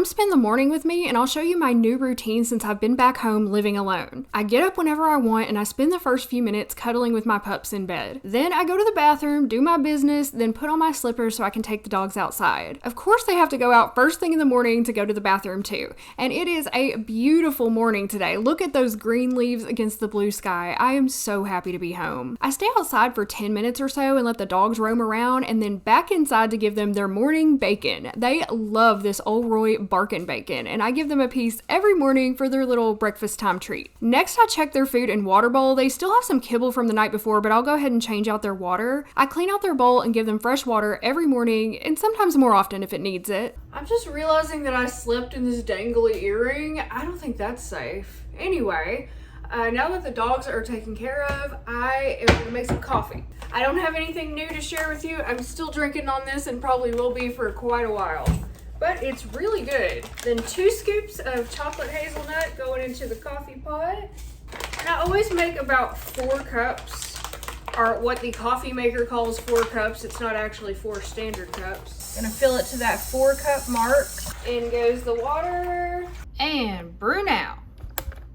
Come spend the morning with me and I'll show you my new routine since I've been back home living alone. I get up whenever I want and I spend the first few minutes cuddling with my pups in bed. Then I go to the bathroom, do my business, then put on my slippers so I can take the dogs outside. Of course they have to go out first thing in the morning to go to the bathroom too. And it is a beautiful morning today. Look at those green leaves against the blue sky. I am so happy to be home. I stay outside for 10 minutes or so and let the dogs roam around and then back inside to give them their morning bacon. They love this Old Roy Barkin bacon, and I give them a piece every morning for their little breakfast time treat. Next, I check their food and water bowl. They still have some kibble from the night before, but I'll go ahead and change out their water. I clean out their bowl and give them fresh water every morning, and sometimes more often if it needs it. I'm just realizing that I slept in this dangly earring. I don't think that's safe. Anyway, now that the dogs are taken care of, I am going to make some coffee. I don't have anything new to share with you. I'm still drinking on this and probably will be for quite a while. But it's really good. Then 2 scoops of chocolate hazelnut going into the coffee pot. And I always make about 4 cups, or what the coffee maker calls 4 cups. It's not actually 4 standard cups. Gonna fill it to that 4 cup mark. In goes the water. And brew now.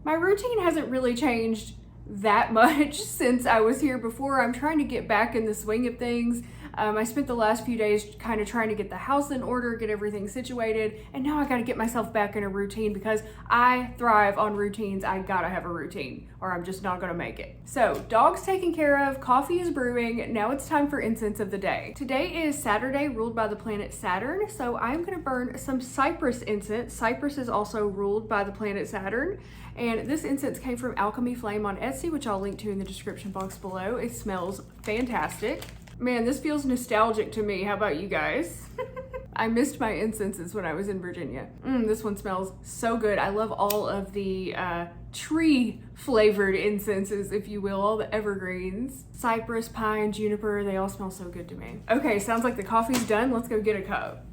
My routine hasn't really changed that much since I was here before. I'm trying to get back in the swing of things. I spent the last few days kind of trying to get the house in order, get everything situated, and now I gotta get myself back in a routine because I thrive on routines. I gotta have a routine or I'm just not gonna make it. So, dogs taken care of, coffee is brewing, now it's time for incense of the day. Today is Saturday, ruled by the planet Saturn, so I'm gonna burn some cypress incense. Cypress is also ruled by the planet Saturn, and this incense came from Alchemy Flame on Etsy, which I'll link to in the description box below. It smells fantastic. Man, this feels nostalgic to me. How about you guys? I missed my incenses when I was in Virginia. This one smells so good. I love all of the tree flavored incenses, if you will, all the evergreens. Cypress, pine, juniper, they all smell so good to me. Okay, sounds like the coffee's done. Let's go get a cup.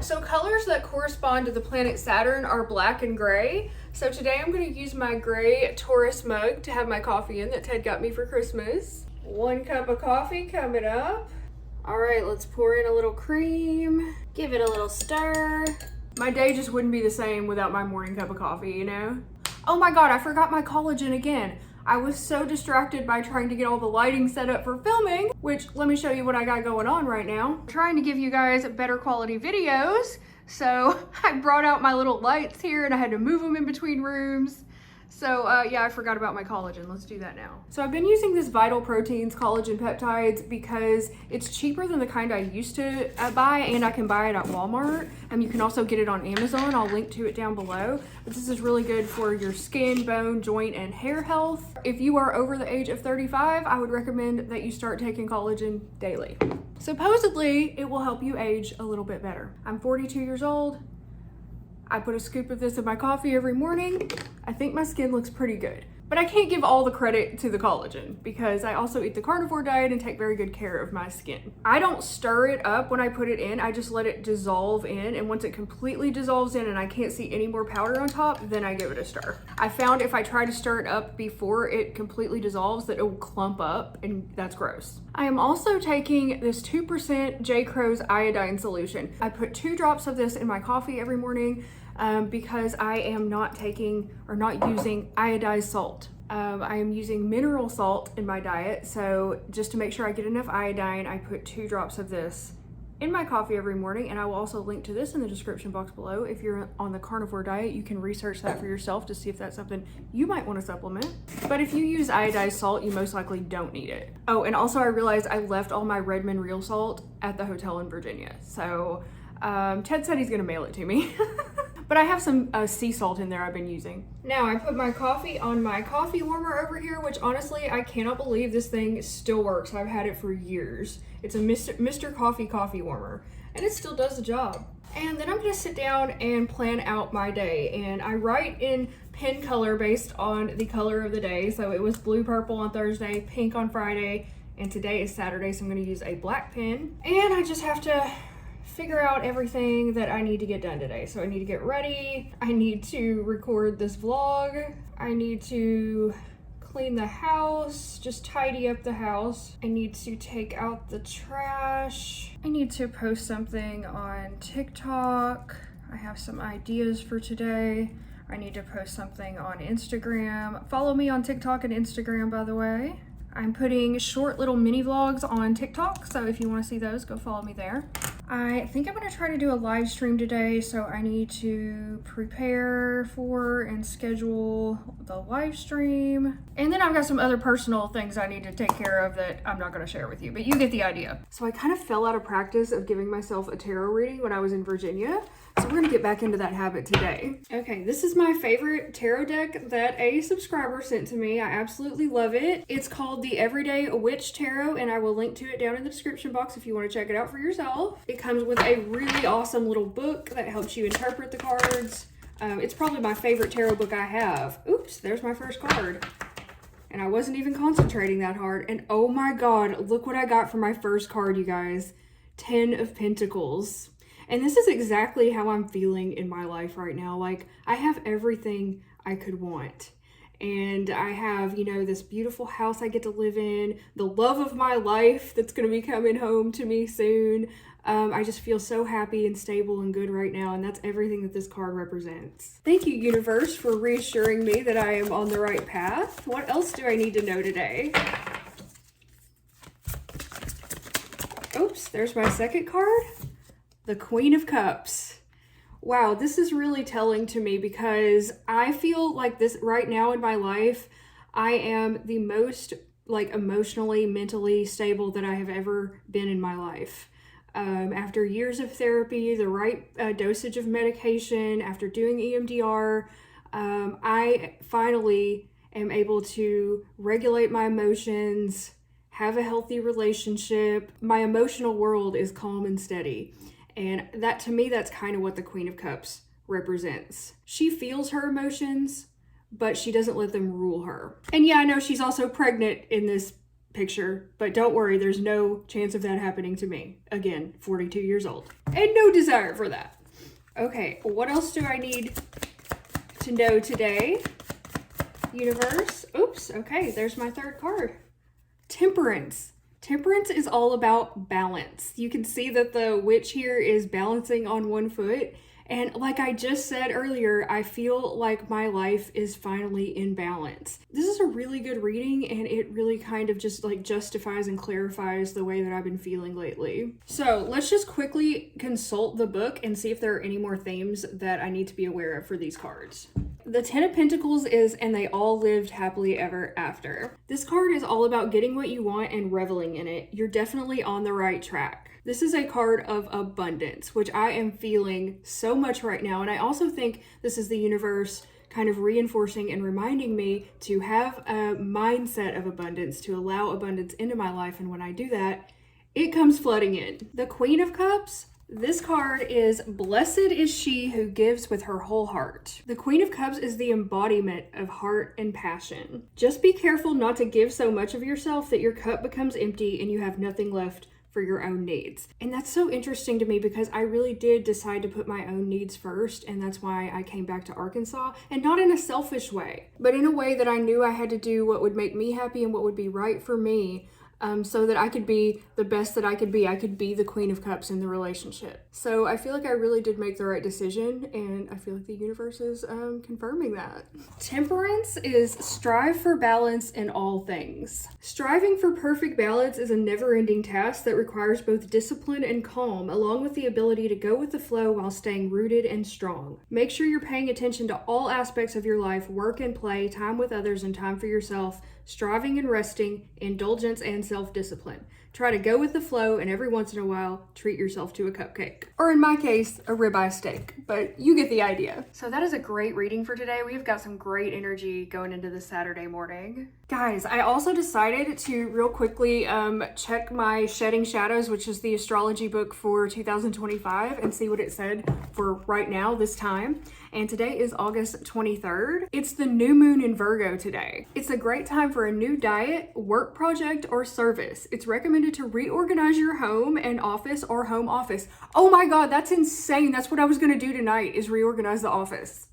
So colors that correspond to the planet Saturn are black and gray. So today I'm gonna use my gray Taurus mug to have my coffee in that Ted got me for Christmas. 1 cup of coffee coming up. All right, let's pour in a little cream. Give it a little stir. My day just wouldn't be the same without my morning cup of coffee, you know? Oh my God, I forgot my collagen again. I was so distracted by trying to get all the lighting set up for filming, which let me show you what I got going on right now. I'm trying to give you guys better quality videos. So I brought out my little lights here and I had to move them in between rooms. So yeah, I forgot about my collagen. Let's do that now. So I've been using this Vital Proteins collagen peptides because it's cheaper than the kind I used to buy, and I can buy it at Walmart. You can also get it on Amazon. I'll link to it down below. But this is really good for your skin, bone, joint, and hair health. If you are over the age of 35, I would recommend that you start taking collagen daily. Supposedly, it will help you age a little bit better. I'm 42 years old. I put a scoop of this in my coffee every morning. I think my skin looks pretty good. But I can't give all the credit to the collagen because I also eat the carnivore diet and take very good care of my skin. I don't stir it up when I put it in. I just let it dissolve in, and once it completely dissolves in and I can't see any more powder on top, then I give it a stir. I found if I try to stir it up before it completely dissolves that it will clump up, and that's gross. I am also taking this 2% J. Crow's iodine solution. I put 2 drops of this in my coffee every morning because I am not taking or not using iodized salt. I am using mineral salt in my diet, so just to make sure I get enough iodine, I put 2 drops of this in my coffee every morning, and I will also link to this in the description box below. If you're on the carnivore diet, you can research that for yourself to see if that's something you might want to supplement. But if you use iodized salt, you most likely don't need it. Oh, and also I realized I left all my Redmond real salt at the hotel in Virginia, so Ted said he's gonna mail it to me. But I have some sea salt in there I've been using. Now I put my coffee on my coffee warmer over here, which honestly, I cannot believe this thing still works. I've had it for years. It's a Mr. Coffee warmer, and it still does the job. And then I'm gonna sit down and plan out my day. And I write in pen color based on the color of the day. So it was blue, purple on Thursday, pink on Friday, and today is Saturday, so I'm gonna use a black pen. And I just have to figure out everything that I need to get done today. So I need to get ready. I need to record this vlog. I need to clean the house, just tidy up the house. I need to take out the trash. I need to post something on TikTok. I have some ideas for today. I need to post something on Instagram. Follow me on TikTok and Instagram, by the way. I'm putting short little mini vlogs on TikTok, so if you want to see those, go follow me there. I think I'm going to try to do a live stream today, so I need to prepare for and schedule the live stream. And then I've got some other personal things I need to take care of that I'm not going to share with you, but you get the idea. So I kind of fell out of practice of giving myself a tarot reading when I was in Virginia. So we're gonna get back into that habit today. Okay, this is my favorite tarot deck that a subscriber sent to me. I absolutely love it. It's called the Everyday Witch Tarot, and I will link to it down in the description box if you want to check it out for yourself. It comes with a really awesome little book that helps you interpret the cards. It's probably my favorite tarot book I have. Oops, there's my first card. And I wasn't even concentrating that hard. And oh my God, look what I got for my first card, you guys. 10 of Pentacles. And this is exactly how I'm feeling in my life right now. Like, I have everything I could want. And I have, you know, this beautiful house I get to live in, the love of my life that's going to be coming home to me soon. I just feel so happy and stable and good right now, and that's everything that this card represents. Thank you, universe, for reassuring me that I am on the right path. What else do I need to know today? Oops, there's my second card. The Queen of Cups. Wow, this is really telling to me because I feel like this right now in my life, I am the most like emotionally, mentally stable that I have ever been in my life. After years of therapy, the right dosage of medication, after doing EMDR, I finally am able to regulate my emotions, have a healthy relationship. My emotional world is calm and steady. And that, to me, that's kind of what the Queen of Cups represents. She feels her emotions, but she doesn't let them rule her. And yeah, I know she's also pregnant in this picture, but don't worry, there's no chance of that happening to me. Again, 42 years old. And no desire for that. Okay, what else do I need to know today? Universe. Oops, okay, there's my third card. Temperance. Temperance is all about balance. You can see that the witch here is balancing on one foot. And like I just said earlier, I feel like my life is finally in balance. This is a really good reading, and it really kind of just like justifies and clarifies the way that I've been feeling lately. So let's just quickly consult the book and see if there are any more themes that I need to be aware of for these cards. The 10 of Pentacles is, and they all lived happily ever after. This card is all about getting what you want and reveling in it. You're definitely on the right track. This is a card of abundance, which I am feeling so much right now. And I also think this is the universe kind of reinforcing and reminding me to have a mindset of abundance, to allow abundance into my life. And when I do that, it comes flooding in. The Queen of Cups. This card is blessed is she who gives with her whole heart. The Queen of Cups is the embodiment of heart and passion. Just be careful not to give so much of yourself that your cup becomes empty and you have nothing left for your own needs. And that's so interesting to me because I really did decide to put my own needs first, and that's why I came back to Arkansas, and not in a selfish way, but in a way that I knew I had to do what would make me happy and what would be right for me. So that I could be the best that I could be. I could be the Queen of Cups in the relationship. So I feel like I really did make the right decision, and I feel like the universe is confirming that. Temperance is strive for balance in all things. Striving for perfect balance is a never-ending task that requires both discipline and calm, along with the ability to go with the flow while staying rooted and strong. Make sure you're paying attention to all aspects of your life, work and play, time with others, and time for yourself, striving and resting, indulgence and self-discipline. Try to go with the flow, and every once in a while, treat yourself to a cupcake. Or in my case, a ribeye steak, but you get the idea. So that is a great reading for today. We've got some great energy going into this Saturday morning. Guys, I also decided to real quickly check my Shedding Shadows, which is the astrology book for 2025, and see what it said for right now, this time. And today is August 23rd. It's the new moon in Virgo today. It's a great time for a new diet, work project, or service. It's recommended to reorganize your home and office or home office. Oh my God, that's insane. That's what I was gonna do tonight, is reorganize the office.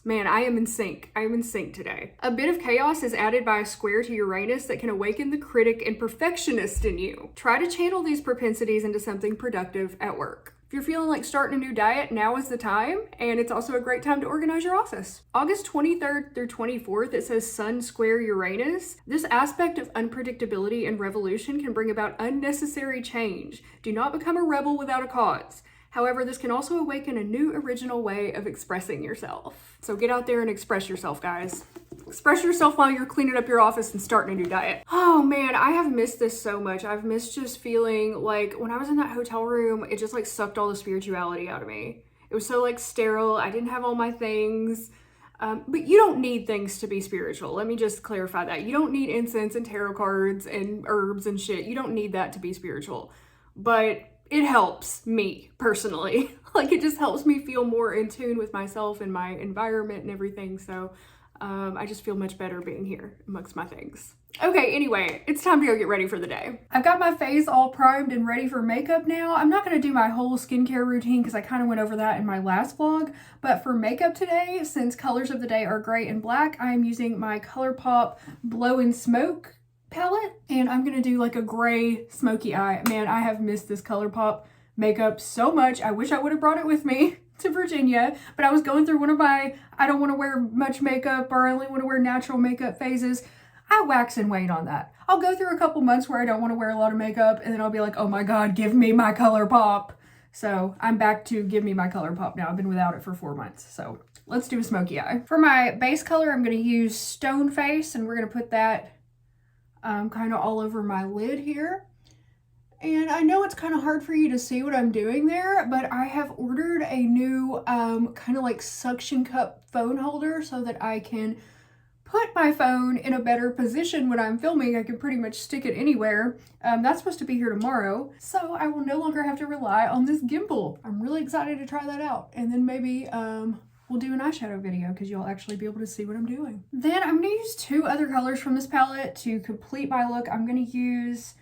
Man, I am in sync. I am in sync today. A bit of chaos is added by a square to Uranus that can awaken the critic and perfectionist in you. Try to channel these propensities into something productive at work. If you're feeling like starting a new diet, now is the time, and it's also a great time to organize your office. August 23rd through 24th, it says Sun square Uranus. This aspect of unpredictability and revolution can bring about unnecessary change. Do not become a rebel without a cause. However, this can also awaken a new original way of expressing yourself. So get out there and express yourself, guys. Express yourself while you're cleaning up your office and starting a new diet. Oh man, I have missed this so much. I've missed just feeling like when I was in that hotel room, it just like sucked all the spirituality out of me. It was so like sterile. I didn't have all my things. But you don't need things to be spiritual. Let me just clarify that. You don't need incense and tarot cards and herbs and shit. You don't need that to be spiritual. But it helps me personally. Like it just helps me feel more in tune with myself and my environment and everything. So I just feel much better being here amongst my things. Okay, anyway, it's time to go get ready for the day. I've got my face all primed and ready for makeup now. I'm not going to do my whole skincare routine because I kind of went over that in my last vlog. But for makeup today, since colors of the day are gray and black, I am using my ColourPop Blow and Smoke palette. And I'm going to do like a gray smoky eye. Man, I have missed this ColourPop makeup so much. I wish I would have brought it with me to Virginia, but I was going through one of my I don't want to wear much makeup or I only want to wear natural makeup phases. I wax and wane on that. I'll go through a couple months where I don't want to wear a lot of makeup and then I'll be like, oh my god, give me my ColourPop. So I'm back to give me my ColourPop now. I've been without it for 4 months. So let's do a smoky eye. For my base color, I'm going to use Stone Face and we're going to put that kind of all over my lid here. And I know it's kind of hard for you to see what I'm doing there, but I have ordered a new kind of like suction cup phone holder so that I can put my phone in a better position when I'm filming. I can pretty much stick it anywhere. That's supposed to be here tomorrow, so I will no longer have to rely on this gimbal. I'm really excited to try that out. And then maybe we'll do an eyeshadow video because you'll actually be able to see what I'm doing. Then I'm going to use 2 other colors from this palette to complete my look. I'm going to use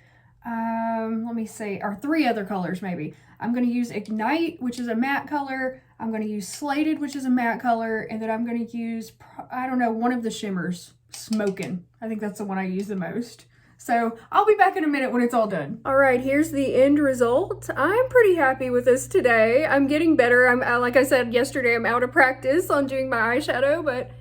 let me see, or 3 other colors maybe. I'm going to use Ignite, which is a matte color. I'm going to use Slated, which is a matte color. And then I'm going to use, I don't know, one of the shimmers, Smokin'. I think that's the one I use the most. So I'll be back in a minute when it's all done. All right, here's the end result. I'm pretty happy with this today. I'm getting better. Like I said yesterday, I'm out of practice on doing my eyeshadow, but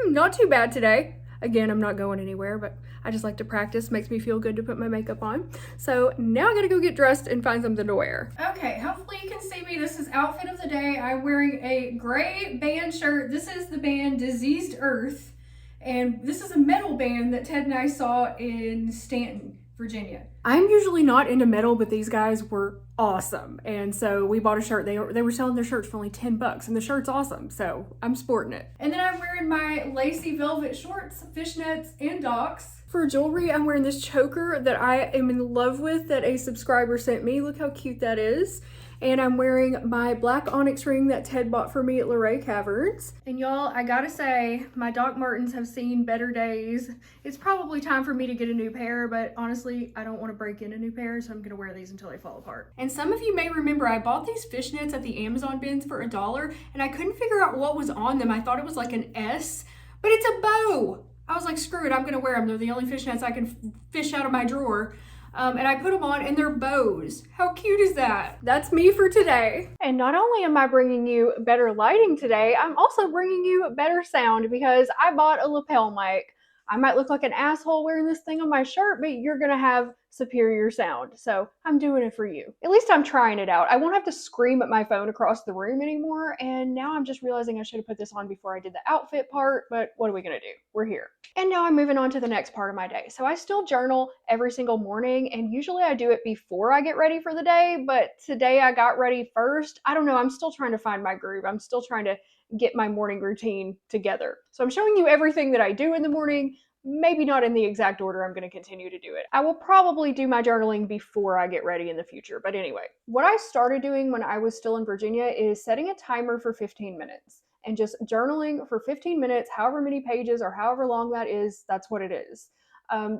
not too bad today. Again, I'm not going anywhere, but I just like to practice. Makes me feel good to put my makeup on. So now I gotta go get dressed and find something to wear. Okay, hopefully you can see me. This is outfit of the day. I'm wearing a gray band shirt. This is the band Diseased Earth. And this is a metal band that Ted and I saw in Stanton, Virginia. I'm usually not into metal, but these guys were awesome. And so we bought a shirt. They were selling their shirts for only $10 and the shirt's awesome. So I'm sporting it. And then I'm wearing my lacy velvet shorts, fishnets, and Docs. For jewelry, I'm wearing this choker that I am in love with that a subscriber sent me. Look how cute that is. And I'm wearing my black onyx ring that Ted bought for me at Luray Caverns. And y'all, I gotta say, my Doc Martens have seen better days. It's probably time for me to get a new pair, but honestly, I don't want to break in a new pair, so I'm gonna wear these until they fall apart. And some of you may remember I bought these fishnets at the Amazon bins for $1, and I couldn't figure out what was on them. I thought it was like an S, but it's a bow. I was like, screw it, I'm gonna wear them. They're the only fishnets I can fish out of my drawer. And I put them on and they're bows. How cute is that? That's me for today. And not only am I bringing you better lighting today, I'm also bringing you better sound because I bought a lapel mic. I might look like an asshole wearing this thing on my shirt, but you're gonna have superior sound. So I'm doing it for you. At least I'm trying it out. I won't have to scream at my phone across the room anymore. And now I'm just realizing I should have put this on before I did the outfit part, but what are we gonna do? We're here. And now I'm moving on to the next part of my day. So I still journal every single morning, and usually I do it before I get ready for the day, but today I got ready first. I don't know, I'm still trying to find my groove. I'm still trying to get my morning routine together. So I'm showing you everything that I do in the morning, maybe not in the exact order I'm going to continue to do it. I will probably do my journaling before I get ready in the future, but anyway. What I started doing when I was still in Virginia is setting a timer for 15 minutes and just journaling for 15 minutes, however many pages or however long that is, that's what it is.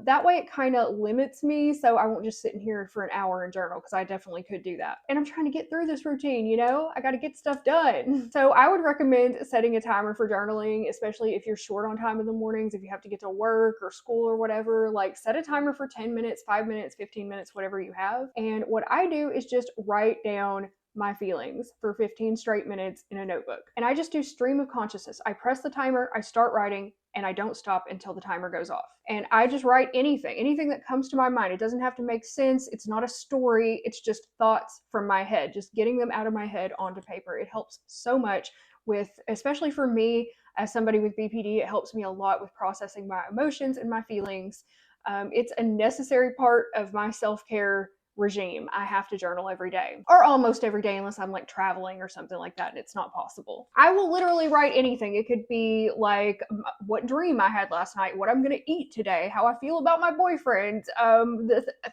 That way it kind of limits me, so I won't just sit in here for an hour and journal, because I definitely could do that. And I'm trying to get through this routine, you know? I got to get stuff done. So I would recommend setting a timer for journaling, especially if you're short on time in the mornings, if you have to get to work or school or whatever. Like, set a timer for 10 minutes, 5 minutes, 15 minutes, whatever you have. And what I do is just write down my feelings for 15 straight minutes in a notebook. And I just do stream of consciousness. I press the timer, I start writing, and I don't stop until the timer goes off. And I just write anything that comes to my mind. It doesn't have to make sense. It's not a story. It's just thoughts from my head, just getting them out of my head onto paper. It helps so much with, especially for me as somebody with BPD, it helps me a lot with processing my emotions and my feelings. It's a necessary part of my self-care regime. I have to journal every day, or almost every day, unless I'm like traveling or something like that and it's not possible. I will literally write anything. It could be like what dream I had last night, what I'm gonna eat today, how I feel about my boyfriend,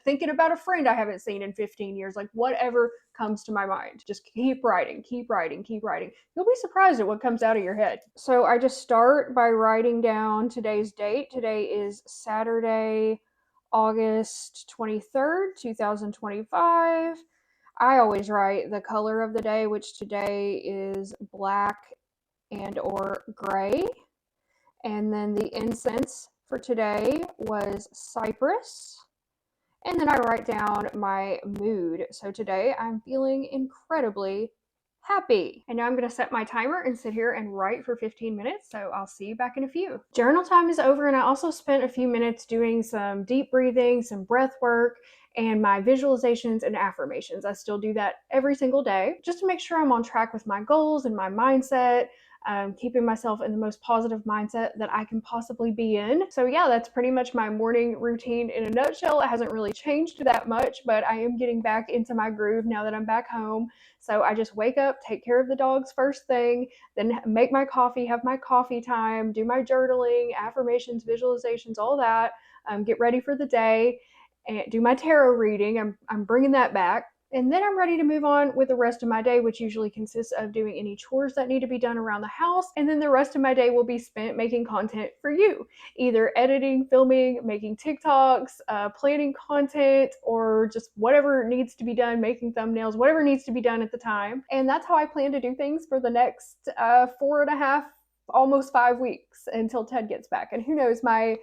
thinking about a friend I haven't seen in 15 years, like whatever comes to my mind. Just keep writing, keep writing, keep writing. You'll be surprised at what comes out of your head. So I just start by writing down today's date. Today is Saturday, August 23rd, 2025. I always write the color of the day, which today is black and or gray. And then the incense for today was cypress. And then I write down my mood. So today I'm feeling incredibly happy. And now I'm going to set my timer and sit here and write for 15 minutes. So I'll see you back in a few. Journal time is over, and I also spent a few minutes doing some deep breathing, some breath work, and my visualizations and affirmations. I still do that every single day just to make sure I'm on track with my goals and my mindset. Keeping myself in the most positive mindset that I can possibly be in. So yeah, that's pretty much my morning routine in a nutshell. It hasn't really changed that much, but I am getting back into my groove now that I'm back home. So I just wake up, take care of the dogs first thing, then make my coffee, have my coffee time, do my journaling, affirmations, visualizations, all that, get ready for the day, and do my tarot reading. I'm bringing that back. And then I'm ready to move on with the rest of my day, which usually consists of doing any chores that need to be done around the house. And then the rest of my day will be spent making content for you, either editing, filming, making TikToks, planning content, or just whatever needs to be done, making thumbnails, whatever needs to be done at the time. And that's how I plan to do things for the next 4.5, almost 5 weeks until Ted gets back. And who knows, my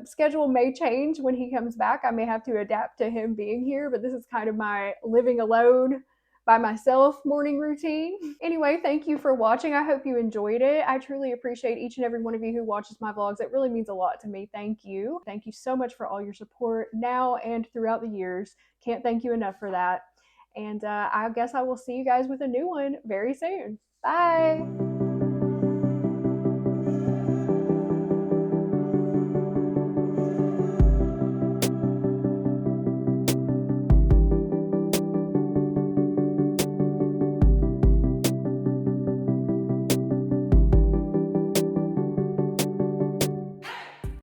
schedule may change when he comes back. I may have to adapt to him being here, but this is kind of my living alone by myself morning routine. Anyway, thank you for watching. I hope you enjoyed it. I truly appreciate each and every one of you who watches my vlogs. It really means a lot to me. Thank you. Thank you so much for all your support now and throughout the years. Can't thank you enough for that. And I guess I will see you guys with a new one very soon. Bye.